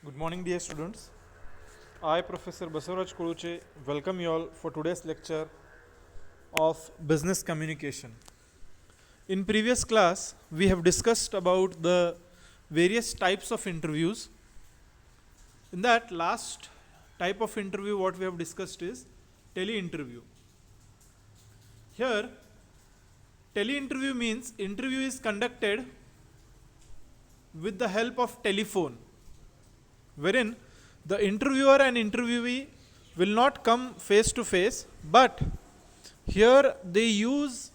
Good morning, dear students. I, Professor Basavaraj Kuluche, welcome you all for today's lecture of business communication. In previous class, we have discussed about the various types of interviews. In that last type of interview, what we have discussed is tele-interview. Here, tele-interview means interview is conducted with the help of telephone, wherein the interviewer and interviewee will not come face to face, but here they use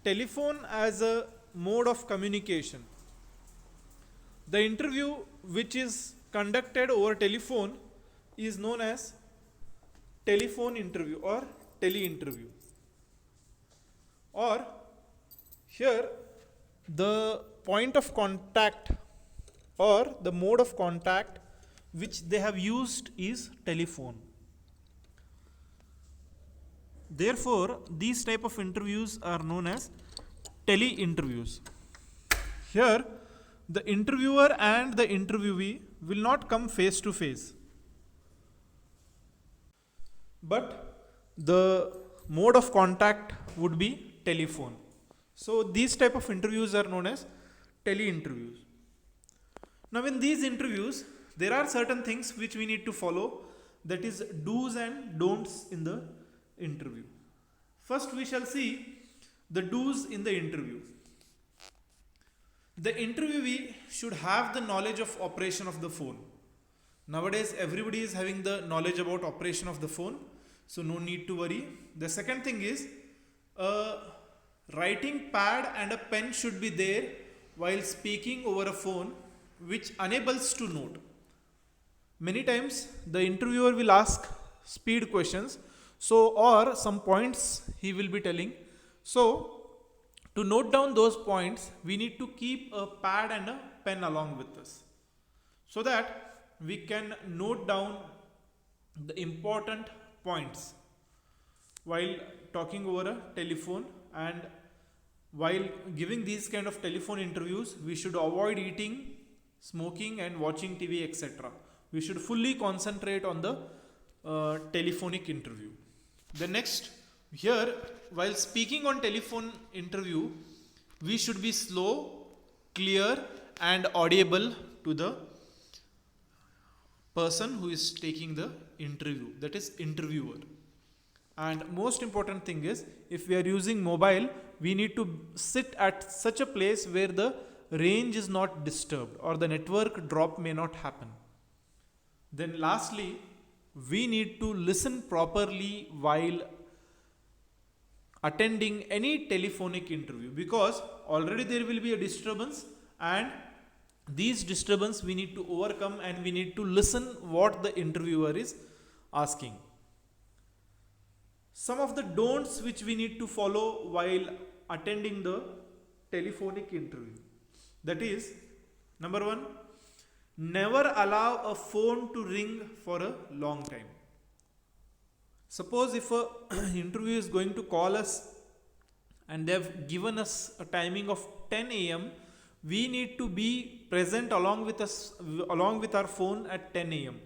telephone as a mode of communication. The interview which is conducted over telephone is known as telephone interview or tele interview. Or here the point of contact or the mode of contact which they have used is telephone. Therefore, these type of interviews are known as tele interviews. Here, the interviewer and the interviewee will not come face to face, but the mode of contact would be telephone. So, these type of interviews are known as tele interviews. Now, in these interviews, there are certain things which we need to follow, that is do's and don'ts in the interview. First, we shall see the do's in the interview. The interviewee should have the knowledge of operation of the phone. Nowadays, everybody is having the knowledge about operation of the phone, so no need to worry. The second thing is a writing pad and a pen should be there while speaking over a phone, which enables to note. Many times the interviewer will ask speed questions, so or some points he will be telling. So to note down those points, we need to keep a pad and a pen along with us, so that we can note down the important points while talking over a telephone. And while giving these kind of telephone interviews, we should avoid eating, smoking and watching TV, etc. We should fully concentrate on the telephonic interview. The next, here, while speaking on telephone interview, we should be slow, clear and audible to the person who is taking the interview, that is interviewer. And most important thing is, if we are using mobile, we need to sit at such a place where the range is not disturbed or the network drop may not happen. Then lastly, we need to listen properly while attending any telephonic interview, because already there will be a disturbance, and these disturbance we need to overcome and we need to listen what the interviewer is asking. Some of the don'ts which we need to follow while attending the telephonic interview, that is, number one, never allow a phone to ring for a long time. Suppose if a interview is going to call us and they have given us a timing of 10 a.m., we need to be present along with our phone at 10 a.m.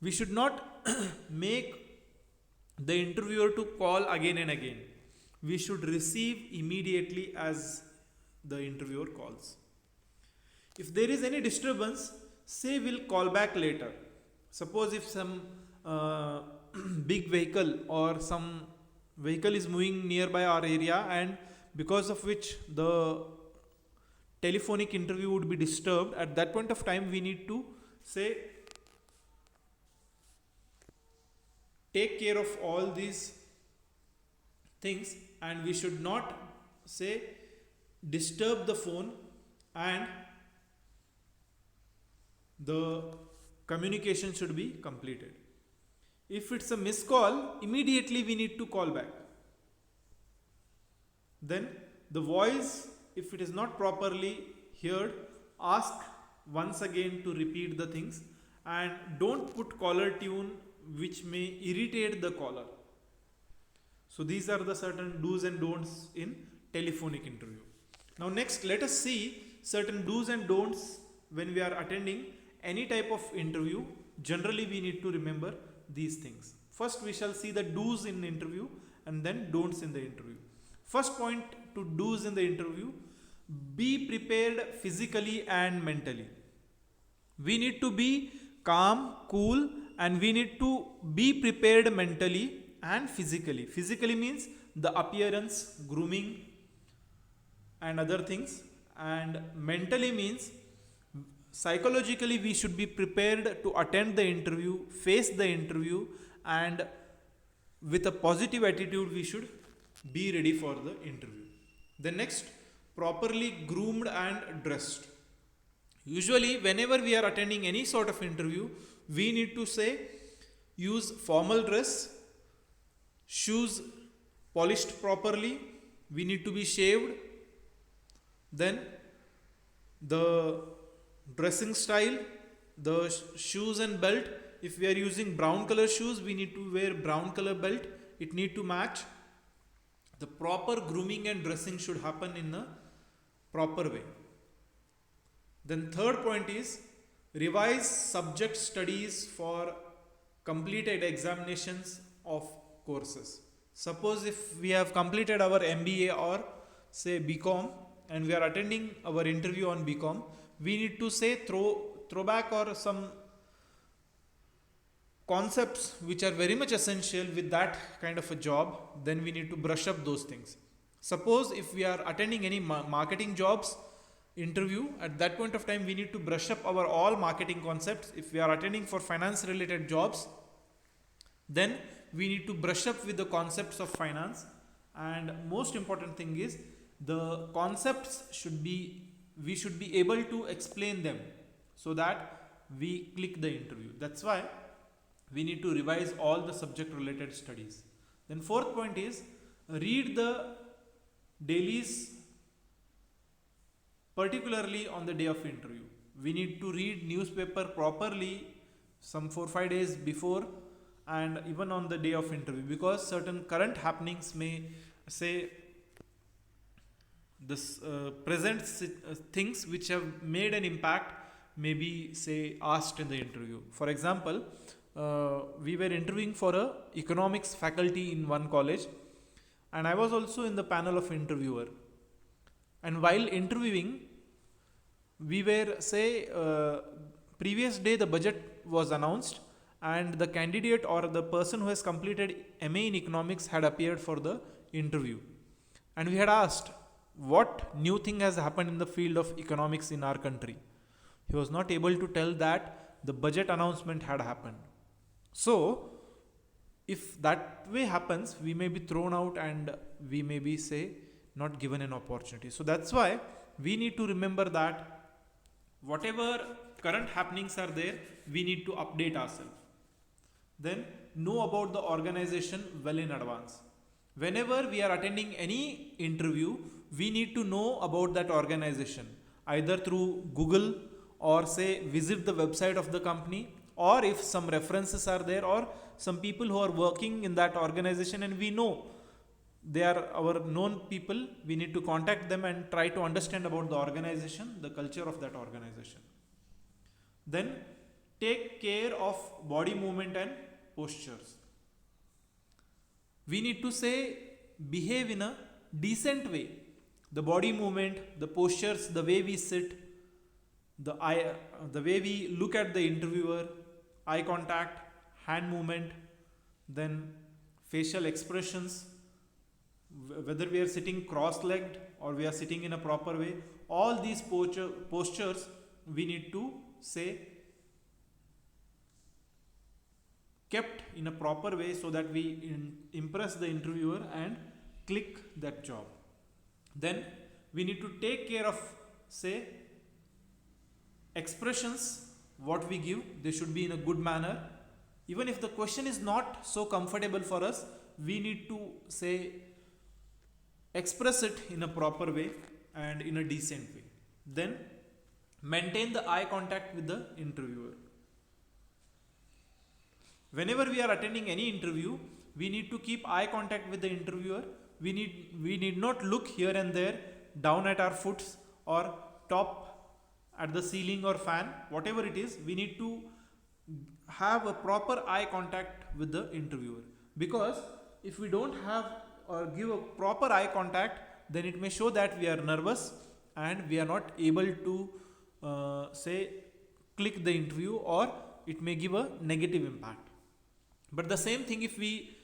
We should not make the interviewer to call again and again. We should receive immediately as the interviewer calls. If there is any disturbance, say we'll call back later. Suppose if some big vehicle or some vehicle is moving nearby our area, and because of which the telephonic interview would be disturbed, at that point of time we need to say, take care of all these things, and we should not say disturb the phone, and the communication should be completed. If it's a missed call, immediately we need to call back. Then the voice, if it is not properly heard, ask once again to repeat the things, and don't put caller tune which may irritate the caller. So these are the certain do's and don'ts in telephonic interview. Now next, let us see certain do's and don'ts when we are attending any type of interview, generally we need to remember these things. First, we shall see the do's in the interview and then don'ts in the interview. First point to do's in the interview: be prepared physically and mentally. We need to be calm, cool, and we need to be prepared mentally and physically. Physically means the appearance, grooming, and other things, and mentally means psychologically we should be prepared to attend the interview, face the interview, and with a positive attitude we should be ready for the interview. The next, properly groomed and dressed. Usually whenever we are attending any sort of interview, we need to say use formal dress, shoes polished properly, we need to be shaved, then the dressing style, the shoes and belt. If we are using brown color shoes, we need to wear brown color belt, it need to match. The proper grooming and dressing should happen in a proper way. Then third point is revise subject studies for completed examinations of courses. Suppose if we have completed our MBA or say BCom and we are attending our interview on BCom, we need to say throwback or some concepts which are very much essential with that kind of a job, then we need to brush up those things. Suppose if we are attending any marketing jobs interview, at that point of time we need to brush up our all marketing concepts. If we are attending for finance related jobs, then we need to brush up with the concepts of finance. And most important thing is the concepts we should be able to explain them so that we click the interview. That's why we need to revise all the subject related studies. Then fourth point is read the dailies, particularly on the day of interview. We need to read newspaper properly some 4-5 days before and even on the day of interview, because certain current happenings may say this things which have made an impact may be say asked in the interview. For example, we were interviewing for a economics faculty in one college, and I was also in the panel of interviewer. And while interviewing, we were say previous day the budget was announced and the candidate or the person who has completed MA in economics had appeared for the interview, and we had asked what new thing has happened in the field of economics in our country. He was not able to tell that the budget announcement had happened. So if that way happens, we may be thrown out and we may be say not given an opportunity. So that's why we need to remember that whatever current happenings are there, we need to update ourselves. Then know about the organization well in advance. Whenever we are attending any interview, we need to know about that organization either through Google or say visit the website of the company, or if some references are there or some people who are working in that organization and we know they are our known people, we need to contact them and try to understand about the organization, the culture of that organization. Then take care of body movement and postures. We need to say behave in a decent way. The body movement, the postures, the way we sit, the way we look at the interviewer, eye contact, hand movement, then facial expressions, whether we are sitting cross-legged or we are sitting in a proper way, all these postures we need to say kept in a proper way so that we impress the interviewer and click that job. Then we need to take care of say expressions, what we give, they should be in a good manner. Even if the question is not so comfortable for us, we need to say express it in a proper way and in a decent way. Then maintain the eye contact with the interviewer. Whenever we are attending any interview, we need to keep eye contact with the interviewer. We need not look here and there, down at our foots or top at the ceiling or fan, whatever it is, we need to have a proper eye contact with the interviewer. Because if we don't have or give a proper eye contact, then it may show that we are nervous and we are not able to say click the interview, or it may give a negative impact. But the same thing, if we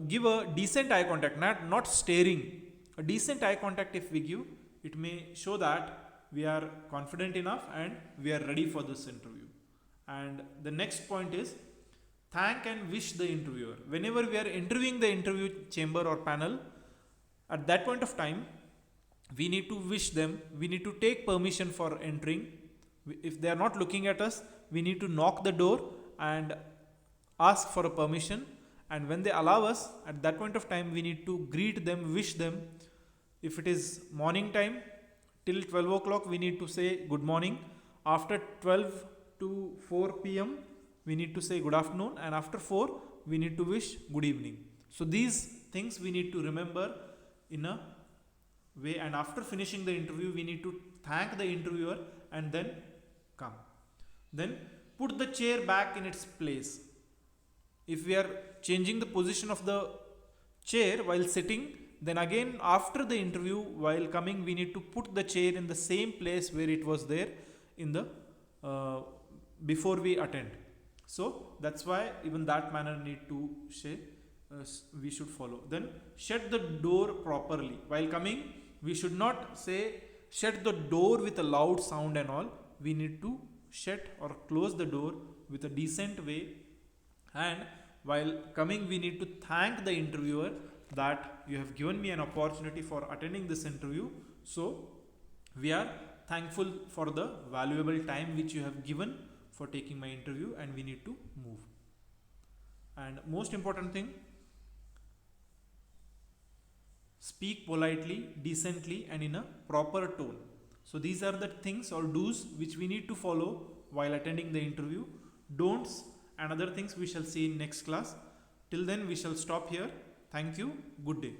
give a decent eye contact, not staring, a decent eye contact if we give, it may show that we are confident enough and we are ready for this interview. And the next point is thank and wish the interviewer. Whenever we are interviewing the interview chamber or panel, at that point of time, we need to wish them, we need to take permission for entering. If they are not looking at us, we need to knock the door and ask for a permission. And when they allow us, at that point of time, we need to greet them, wish them. If it is morning time, till 12 o'clock, we need to say good morning. After 12 to 4 p.m., we need to say good afternoon. And after 4, we need to wish good evening. So these things we need to remember in a way. And after finishing the interview, we need to thank the interviewer and then come. Then put the chair back in its place. If we are changing the position of the chair while sitting, then again after the interview while coming, we need to put the chair in the same place where it was there in the before we attend. So that's why even that manner need to say we should follow. Then shut the door properly. While coming, we should not say shut the door with a loud sound and all. We need to shut or close the door with a decent way. And while coming, we need to thank the interviewer that you have given me an opportunity for attending this interview. So we are thankful for the valuable time which you have given for taking my interview, and we need to move. And most important thing, speak politely, decently, and in a proper tone. So these are the things or do's which we need to follow while attending the interview. Don'ts and other things we shall see in next class. Till then, we shall stop here. Thank you. Good day.